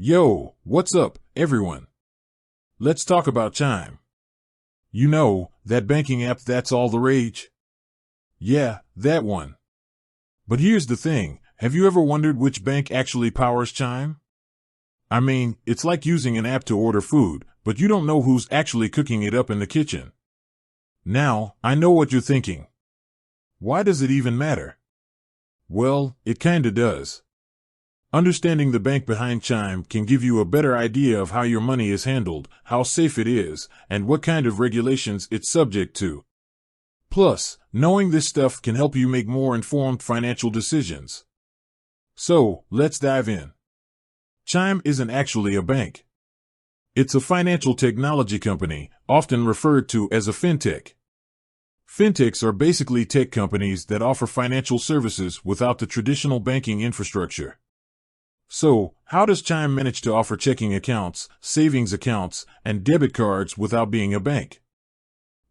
Yo, what's up, everyone? Let's talk about Chime. You know, that banking app that's all the rage? Yeah, that one. But here's the thing, have you ever wondered which bank actually powers Chime? I mean, it's like using an app to order food, but you don't know who's actually cooking it up in the kitchen. Now, I know what you're thinking. Why does it even matter? Well, it kinda does. Understanding the bank behind Chime can give you a better idea of how your money is handled, how safe it is, and what kind of regulations it's subject to. Plus, knowing this stuff can help you make more informed financial decisions. So, let's dive in. Chime isn't actually a bank. It's a financial technology company, often referred to as a fintech. Fintechs are basically tech companies that offer financial services without the traditional banking infrastructure. So, how does Chime manage to offer checking accounts, savings accounts, and debit cards without being a bank?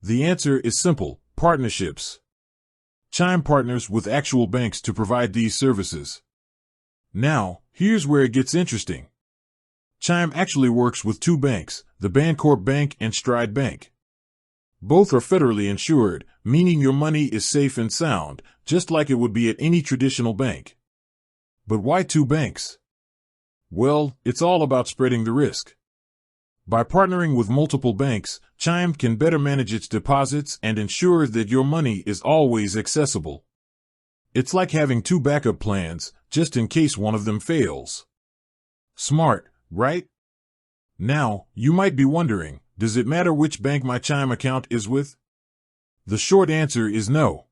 The answer is simple: partnerships. Chime partners with actual banks to provide these services. Now, here's where it gets interesting. Chime actually works with two banks, the Bancorp Bank and Stride Bank. Both are federally insured, meaning your money is safe and sound, just like it would be at any traditional bank. But why two banks? Well, it's all about spreading the risk. By partnering with multiple banks, Chime can better manage its deposits and ensure that your money is always accessible. It's like having two backup plans, just in case one of them fails. Smart, right? Now, you might be wondering, does it matter which bank my Chime account is with? The short answer is no.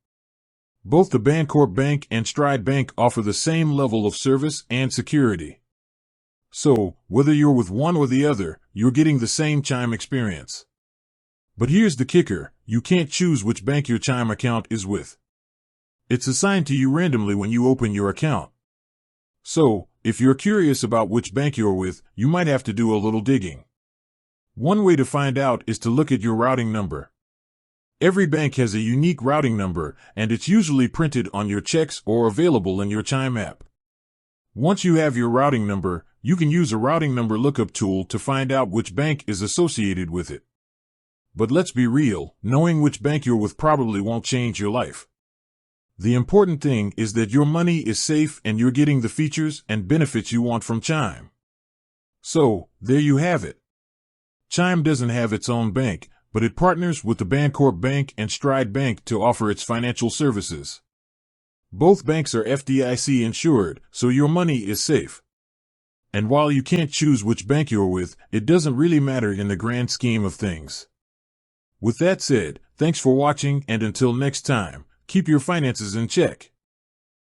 Both the Bancorp Bank and Stride Bank offer the same level of service and security. So, whether you're with one or the other, you're getting the same Chime experience. But here's the kicker: you can't choose which bank your Chime account is with. It's assigned to you randomly when you open your account. So, if you're curious about which bank you're with, you might have to do a little digging. One way to find out is to look at your routing number. Every bank has a unique routing number, and it's usually printed on your checks or available in your Chime app. Once you have your routing number, you can use a routing number lookup tool to find out which bank is associated with it. But let's be real, knowing which bank you're with probably won't change your life. The important thing is that your money is safe and you're getting the features and benefits you want from Chime. So, there you have it. Chime doesn't have its own bank, but it partners with the Bancorp Bank and Stride Bank to offer its financial services. Both banks are FDIC insured, so your money is safe. And while you can't choose which bank you're with, it doesn't really matter in the grand scheme of things. With that said, thanks for watching, and until next time, keep your finances in check.